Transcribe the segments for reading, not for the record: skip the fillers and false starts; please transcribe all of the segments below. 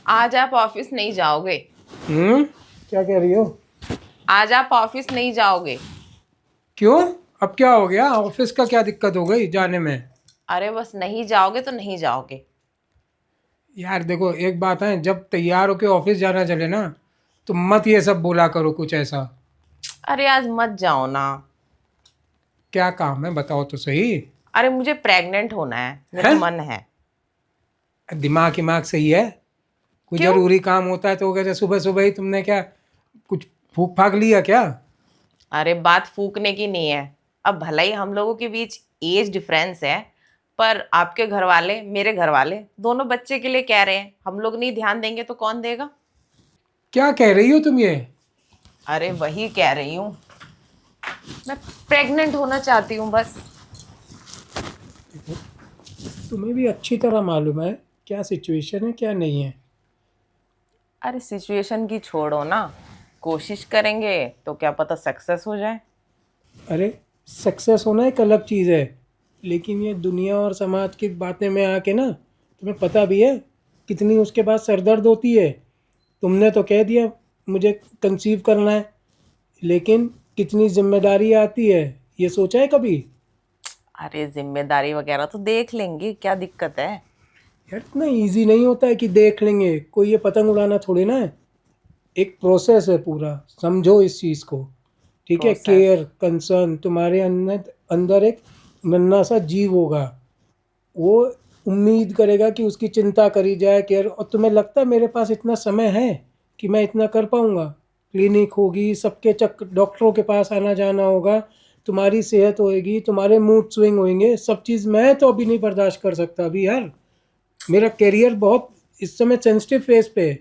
आज आप ऑफिस नहीं जाओगे। क्या कह रही हो? आज आप ऑफिस नहीं जाओगे। क्यों? अब क्या हो गया? ऑफिस का क्या दिक्कत हो गई जाने में? अरे बस नहीं जाओगे तो नहीं जाओगे। यार देखो, एक बात है, जब तैयार होके ऑफिस जाना चले ना, तो मत ये सब बोला करो कुछ ऐसा। अरे आज मत जाओ ना। क्या काम है बताओ तो सही। अरे मुझे प्रेग्नेंट होना है, मेरा है? मन है। दिमाग दिमाग सही है? कोई क्यों? जरूरी काम होता है तो कहते सुबह सुबह ही तुमने क्या कुछ फूक फाक लिया क्या? अरे बात फूकने की नहीं है। अब भला ही हम लोगों के बीच एज डिफरेंस है, पर आपके घर वाले मेरे घर वाले दोनों बच्चे के लिए कह रहे हैं। हम लोग नहीं ध्यान देंगे तो कौन देगा। क्या कह रही हो तुम ये? अरे वही कह रही हूँ। मैं प्रेग्नेंट होना चाहती हूँ बस। तुम्हें भी अच्छी तरह मालूम है क्या सिचुएशन है क्या नहीं है। अरे सिचुएशन की छोड़ो ना। कोशिश करेंगे तो क्या पता सक्सेस हो जाए। अरे, सक्सेस होना एक अलग चीज़ है, लेकिन ये दुनिया और समाज की बातें में आके ना, तुम्हें पता भी है कितनी उसके बाद सरदर्द होती है। तुमने तो कह दिया मुझे कंसीव करना है, लेकिन कितनी जिम्मेदारी आती है, ये सोचा है कभी? अरे जिम्मेदारी वगैरह तो देख लेंगे, क्या दिक्कत है। यार इतना इजी नहीं होता है कि देख लेंगे, कोई ये पतंग उड़ाना थोड़ी ना है। एक प्रोसेस है पूरा, समझो इस चीज़ को। ठीक है, प्रोसेस। केयर कंसर्न, तुम्हारे अंदर अंदर एक नन्हा सा जीव होगा, वो उम्मीद करेगा कि उसकी चिंता करी जाए, केयर। और तुम्हें लगता है मेरे पास इतना समय है कि मैं इतना कर पाऊँगा? क्लिनिक होगी, सबके चक डॉक्टरों के पास आना जाना होगा, तुम्हारी सेहत होएगी, तुम्हारे मूड स्विंग होंगे, सब चीज़ मैं तो अभी नहीं बर्दाश्त कर सकता अभी यार। मेरा करियर बहुत इस समय सेंसिटिव फेज पे है।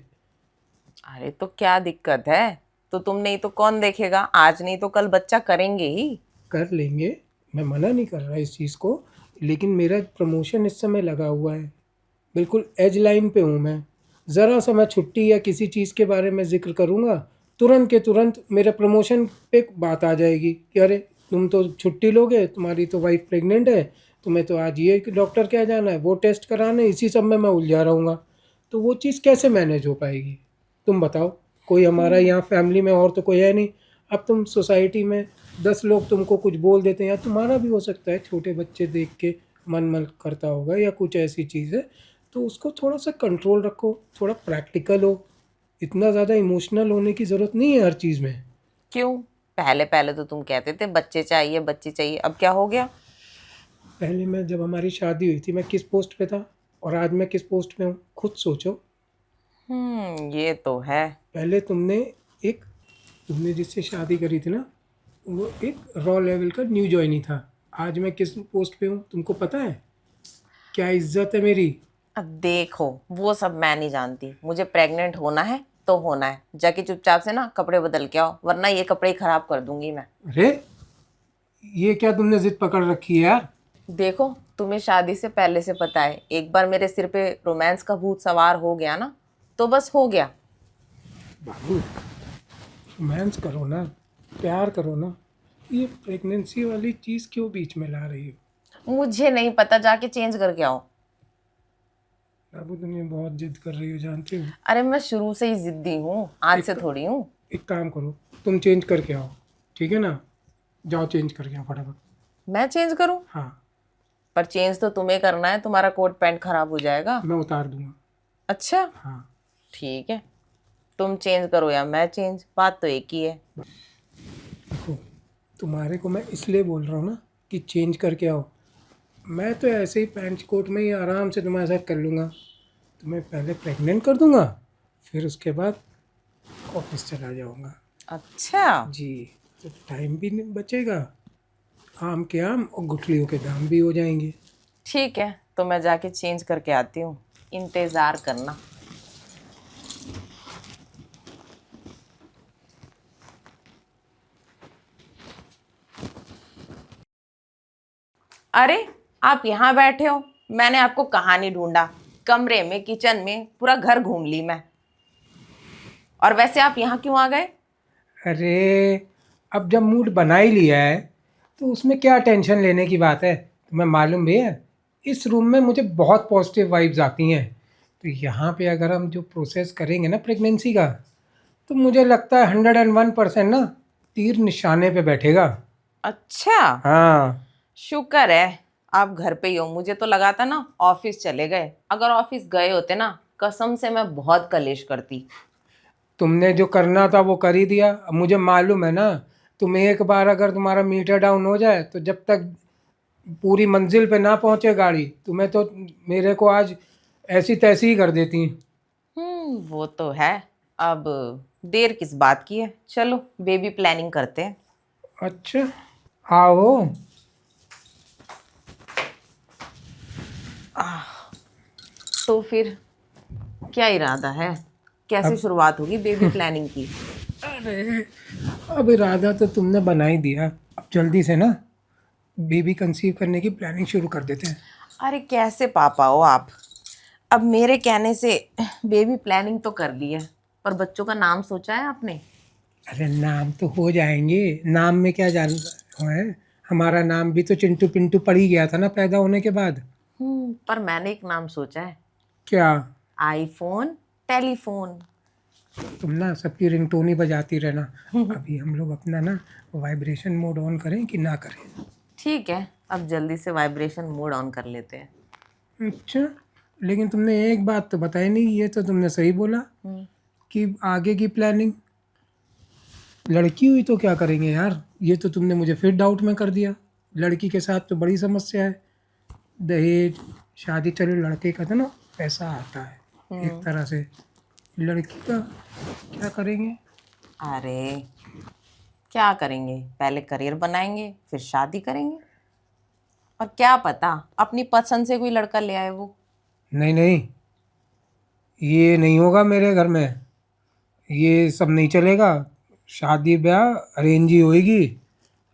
अरे तो क्या दिक्कत है। तो तुम नहीं तो कौन देखेगा, आज नहीं तो कल बच्चा करेंगे ही। कर लेंगे, मैं मना नहीं कर रहा इस चीज़ को, लेकिन मेरा प्रमोशन इस समय लगा हुआ है, बिल्कुल एज लाइन पे हूँ मैं। ज़रा सा मैं छुट्टी या किसी चीज़ के बारे में ज़िक्र करूँगा, तुरंत के तुरंत मेरे प्रमोशन पे बात आ जाएगी कि अरे तुम तो छुट्टी लोगे, तुम्हारी तो वाइफ प्रेग्नेंट है, तुम्हें तो आज ये डॉक्टर क्या जाना है, वो टेस्ट कराना है, इसी सब में मैं उलझा रहूँगा। तो वो चीज़ कैसे मैनेज हो पाएगी? तुम बताओ। कोई हमारा यहाँ फैमिली में और तो कोई है नहीं। अब तुम सोसाइटी में 10 लोग तुमको कुछ बोल देते हैं, या तुम्हारा भी हो सकता है छोटे बच्चे देख के मन मन करता होगा या कुछ ऐसी चीज़ है, तो उसको थोड़ा सा कंट्रोल रखो, थोड़ा प्रैक्टिकल हो। इतना ज़्यादा इमोशनल होने की ज़रूरत नहीं है हर चीज़ में। क्यों? पहले पहले तो तुम कहते थे बच्चे चाहिए बच्चे चाहिए, अब क्या हो गया। पहले मैं जब हमारी शादी हुई थी मैं किस पोस्ट पे था, और आज मैं किस पोस्ट पे हूँ, खुद सोचो। ये तो है। पहले तुमने जिससे शादी करी थी ना, वो एक रॉ लेवल का न्यू जॉइनी था। आज मैं किस पोस्ट पे हूँ तुमको पता है? क्या इज्जत है मेरी। अब देखो, वो सब मैं नहीं जानती, मुझे प्रेग्नेंट होना है तो होना है। जाके चुपचाप से ना कपड़े बदल के आओ, वरना ये कपड़े ही खराब कर दूंगी मैं। अरे, ये क्या तुमने जिद पकड़ रखी है यार? देखो, तुम्हें शादी से पहले से पता है, एक बार मेरे सिर पे रोमांस का भूत सवार हो गया ना, तो बस हो गया। बाबू, रोमांस करो ना, प्यार करो ना, ये प्रेगनेंसी वाली चीज़ क्यों बीच में ला रही हो? मुझे नहीं पता, जाके चेंज करके आओ। बाबू तुम ये बहुत जिद कर रही हो, जानती हो। अरे मैं शुरू से ही जिद्दी हूँ, आज से एक थोड़ी हूँ। एक काम करो, तुम चेंज करके आओ, ठीक है ना? जाओ चेंज करके आओ फटाफट। मैं चेंज करूँ? हाँ, पर चेंज तो तुम्हें करना है, तुम्हारा कोट पैंट खराब हो जाएगा। मैं उतार दूंगा। अच्छा, हाँ। ठीक है। तुम चेंज करो या मैं चेंज, बात तो एक ही है। देखो, तुम्हारे को मैं इसलिए बोल रहा हूँ ना कि चेंज करके आओ। मैं तो ऐसे ही पैंट कोट में ही आराम से तुम्हारे साथ कर लूँगा। तुम्हें पहले प्रेग्नेंट कर दूंगा, फिर उसके बाद ऑफिस चला जाऊंगा। अच्छा। जी। तो टाइम भी नहीं बचेगा, आम के आम और गुठलियों के दाम भी हो जाएंगे। ठीक है, तो मैं जाके चेंज करके आती हूँ, इंतज़ार करना। अरे, आप यहाँ बैठे हो, मैंने आपको कहाँ नहीं ढूंढा। कमरे में, किचन में, पूरा घर घूम ली मैं। और वैसे आप यहाँ क्यों आ गए? अरे, अब जब मूड बना ही लिया है तो उसमें क्या टेंशन लेने की बात है। तुम्हें मालूम भी है, इस रूम में मुझे बहुत पॉजिटिव वाइब्स आती हैं। तो यहाँ पे अगर हम जो प्रोसेस करेंगे ना प्रेगनेंसी का, तो मुझे लगता है 101% ना तीर निशाने पे बैठेगा। अच्छा, हाँ। शुक्र है आप घर पे ही हो। मुझे तो लगा था ना ऑफिस चले गए। अगर ऑफिस गए होते ना, कसम से मैं बहुत कलेश करती। तुमने जो करना था वो कर ही दिया। अब मुझे मालूम है ना, तुम एक बार अगर तुम्हारा मीटर डाउन हो जाए तो जब तक पूरी मंजिल पे ना पहुंचे गाड़ी, तुम्हें तो मेरे को आज ऐसी तैसी ही कर देती। वो तो है। अब देर किस बात की है, चलो बेबी प्लानिंग करते हैं। अच्छा, आओ। तो फिर क्या इरादा है, कैसे अब शुरुआत होगी बेबी प्लानिंग की? अरे, अब इरादा तो तुमने बना ही दिया, अब जल्दी से ना बेबी कंसीव करने की प्लानिंग शुरू कर देते हैं। अरे कैसे पापा हो आप? अब मेरे कहने से बेबी प्लानिंग तो कर ली है, पर बच्चों का नाम सोचा है आपने? अरे नाम तो हो जाएंगे, नाम में क्या जान है। हमारा नाम भी तो चिंटू पिंटू पड़ ही गया था ना पैदा होने के बाद। पर मैंने एक नाम सोचा है। क्या? IPhone telephone. तुम ना सबकी रिंगटोन ही बजाती रहना। अभी हम लोग अपना ना वाइब्रेशन मोड ऑन करें कि ना करें? ठीक है, अब जल्दी से वाइब्रेशन मोड ऑन कर लेते हैं। अच्छा, लेकिन तुमने एक बात तो बताई नहीं, ये तो तुमने सही बोला कि आगे की प्लानिंग। लड़की हुई तो क्या करेंगे यार, ये तो तुमने मुझे फिर डाउट में कर दिया। लड़की के साथ तो बड़ी समस्या है, दहेज शादी। चलो लड़के का तो ना पैसा आता है एक तरह से, लड़की का क्या करेंगे? अरे क्या करेंगे, पहले करियर बनाएंगे फिर शादी करेंगे। और क्या पता अपनी पसंद से कोई लड़का ले आए वो। नहीं नहीं, ये नहीं होगा मेरे घर में, ये सब नहीं चलेगा। शादी ब्याह अरेंज ही होएगी,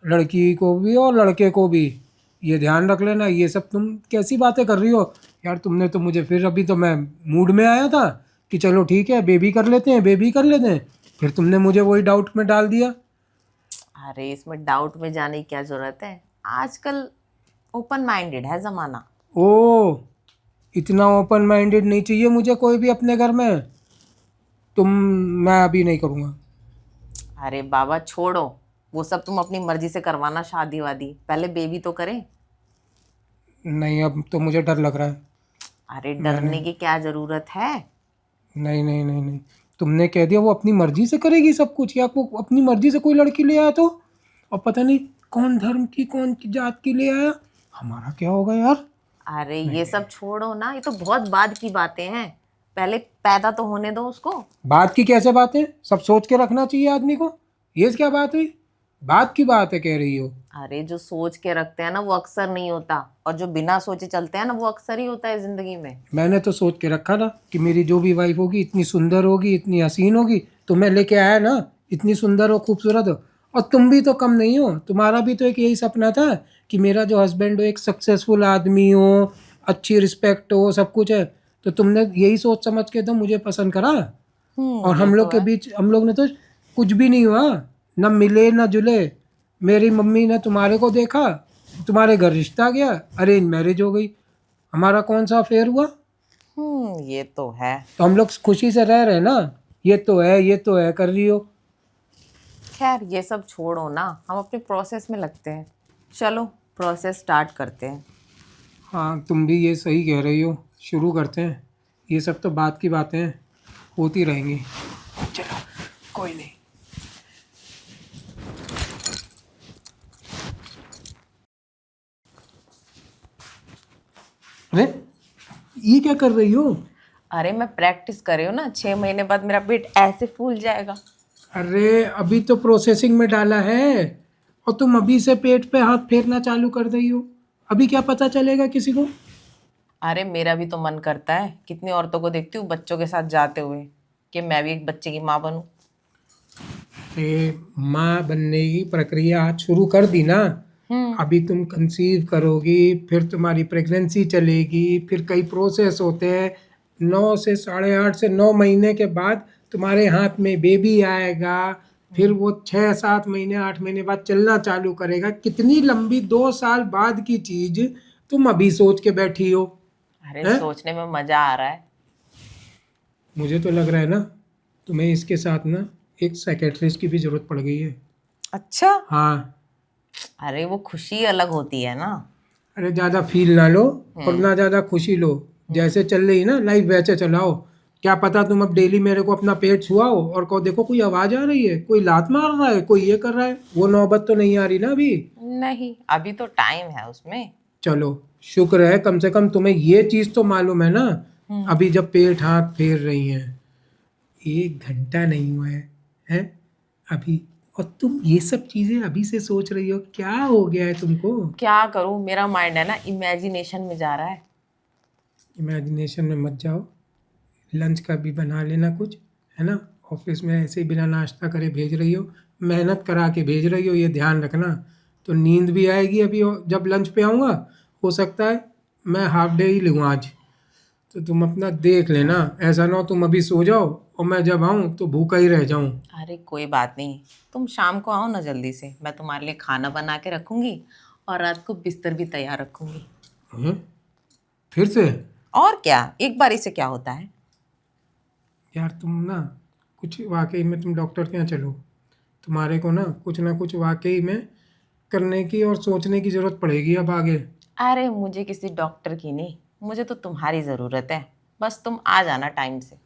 लड़की को भी और लड़के को भी। ये ध्यान रख लेना। ये सब तुम कैसी बातें कर रही हो यार? तुमने तो मुझे फिर, अभी तो मैं मूड में आया था कि चलो ठीक है बेबी कर लेते हैं, बेबी कर लेते हैं, फिर तुमने मुझे वही डाउट में डाल दिया। अरे इसमें डाउट में जाने की क्या जरूरत है, आजकल ओपन माइंडेड है जमाना। ओ, इतना ओपन माइंडेड नहीं चाहिए मुझे कोई भी अपने घर में। तुम, मैं अभी नहीं करूँगा। अरे बाबा छोड़ो, वो सब तुम अपनी मर्जी से करवाना शादी वादी, पहले बेबी तो करें। नहीं, अब तो मुझे डर लग रहा है। अरे मैंने, डरने की क्या जरूरत है? नहीं नहीं नहीं नहीं, तुमने कह दिया वो अपनी मर्जी से करेगी सब कुछ, या वो अपनी मर्जी से कोई लड़की ले आया तो, और पता नहीं कौन धर्म की कौन की जात की ले आया, हमारा क्या होगा यार? अरे ये सब छोड़ो ना, ये तो बहुत बाद की बातें हैं। पहले पैदा तो होने दो उसको। बात की कैसे बात है, सब सोच के रखना चाहिए आदमी को। ये क्या बात हुई? बात की बात है कह रही हो? अरे जो सोच के रखते हैं ना वो अक्सर नहीं होता, और जो बिना सोचे चलते हैं ना वो अक्सर ही होता है जिंदगी में। मैंने तो सोच के रखा था कि मेरी जो भी वाइफ होगी इतनी सुंदर होगी, इतनी हसीन होगी, तो मैं लेके आया ना, इतनी सुंदर और खूबसूरत हो। और तुम भी तो कम नहीं हो, तुम्हारा भी तो एक यही सपना था कि मेरा जो हस्बैंड हो एक सक्सेसफुल आदमी हो, अच्छी रिस्पेक्ट हो, सब कुछ है। तो तुमने यही सोच समझ के तो मुझे पसंद करा, और ये हम तो लोग के है। बीच, हम लोग ने तो कुछ भी नहीं हुआ, न मिले न जुले। मेरी मम्मी ने तुम्हारे को देखा, तुम्हारे घर रिश्ता आ गया, अरेंज मैरिज हो गई, हमारा कौन सा अफेयर हुआ? ये तो है। तो हम लोग खुशी से रह रहे हैं ना। ये तो है, ये तो है कर रही हो। खैर ये सब छोड़ो ना, हम अपने प्रोसेस में लगते हैं। चलो प्रोसेस स्टार्ट करते हैं। हाँ, तुम भी ये सही कह रही हो, शुरू करते हैं। ये सब तो बात की बातें हैं, होती रहेंगी। चलो, कोई नहीं। अरे, ये क्या कर रही हो? अरे मैं प्रैक्टिस कर रही हूँ ना, 6 महीने बाद मेरा पेट ऐसे फूल जाएगा। अरे अभी तो प्रोसेसिंग में डाला है, और तुम अभी से पेट पे हाथ फेरना चालू कर रही हो। अभी क्या पता चलेगा किसी को? अरे मेरा भी तो मन करता है, कितनी औरतों को देखती हूँ बच्चों के साथ जाते हुए, कि मैं भी एक बच्चे की माँ बनूं। अरे, माँ बनने की प्रक्रिया आज शुरू कर दी ना। अभी तुम कंसीव करोगी, फिर तुम्हारी प्रेगनेंसी चलेगी, फिर कई प्रोसेस होते हैं। 8.5 से 9 महीने के बाद तुम्हारे हाथ में बेबी आएगा, फिर वो 6 7 महीने 8 महीने बाद चलना चालू करेगा। कितनी लंबी 2 साल बाद की चीज तुम अभी सोच के बैठी हो? अरे हैं? सोचने में मजा आ रहा है। मुझे तो लग रहा है ना, तुम्हें इसके साथ ना एक साइकेट्रिस्ट की भी जरूरत पड़ गई है। अच्छा। हाँ। अरे वो खुशी अलग होती है ना। अरे ज़्यादा फील ना लो और ना ज़्यादा खुशी लो। जैसे चल रही ना लाइफ वैसे चलाओ। क्या पता तुम अब डेली मेरे को अपना पेट छुआओ और कहो देखो कोई आवाज़ आ रही है, कोई लात मार रहा है, कोई ये कर रहा है। वो नौबत तो नहीं आ रही ना अभी। नहीं, अभी तो टाइम है उसमें। चलो शुक्र है, कम से कम तुम्हें ये चीज़ तो मालूम है ना। अभी जब पेट हाथ फेर रही हैं, 1 घंटा नहीं हुआ है अभी, और तुम ये सब चीज़ें अभी से सोच रही हो, क्या हो गया है तुमको? क्या करूं, मेरा माइंड है ना इमेजिनेशन में जा रहा है। इमेजिनेशन में मत जाओ। लंच का भी बना लेना कुछ, है ना। ऑफिस में ऐसे ही बिना नाश्ता करे भेज रही हो, मेहनत करा के भेज रही हो, ये ध्यान रखना। तो नींद भी आएगी अभी, जब लंच पे आऊँगा हो सकता है मैं हाफ डे ही लूँ आज। तो तुम अपना देख लेना, ऐसा ना हो तुम अभी सो जाओ और मैं जब आऊँ तो भूखा ही रह जाऊँ। अरे कोई बात नहीं, तुम शाम को आओ ना जल्दी से, मैं तुम्हारे लिए खाना बना के रखूंगी और रात को बिस्तर भी तैयार रखूंगी। हैं? फिर से? और क्या, एक बारी से क्या होता है। यार तुम ना कुछ वाकई में, तुम डॉक्टर के यहाँ चलो। तुम्हारे को ना कुछ वाकई में करने की और सोचने की ज़रूरत पड़ेगी अब आगे। अरे मुझे किसी डॉक्टर की नहीं, मुझे तो तुम्हारी ज़रूरत है। बस तुम आ जाना टाइम से।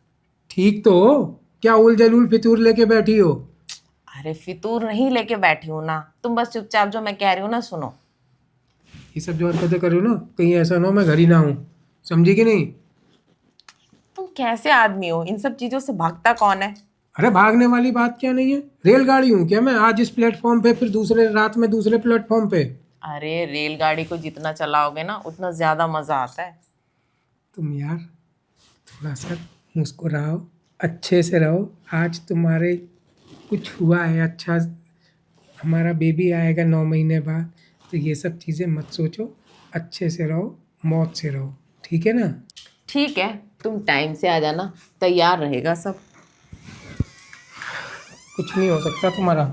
ठीक तो हो, क्या उल जलूल फितूर लेके बैठी हो? अरे फितूर नहीं लेके बैठी हूँ ना, तुम बस चुपचाप जो मैं कह रही हूँ ना सुनो। ये सब जो हरकतें कर रही हो ना, कहीं ऐसा ना हो मैं घर ही ना हूँ, समझी कि नहीं? तुम कैसे आदमी हो, इन सब चीज़ों से भागता कौन है। अरे भागने वाली बात क्या नहीं है, रेलगाड़ी हूँ क्या मैं, आज इस प्लेटफॉर्म पे फिर दूसरे रात में दूसरे प्लेटफॉर्म पे। अरे रेलगाड़ी को जितना चलाओगे ना उतना ज़्यादा मज़ा आता है। तुम यार थोड़ा सा मुस्कुराओ, अच्छे से रहो। आज तुम्हारे कुछ हुआ है अच्छा, हमारा बेबी आएगा 9 महीने बाद, तो ये सब चीज़ें मत सोचो, अच्छे से रहो, मौत से रहो, ठीक है ना। ठीक है, तुम टाइम से आ जाना, तैयार रहेगा सब। कुछ नहीं हो सकता तुम्हारा।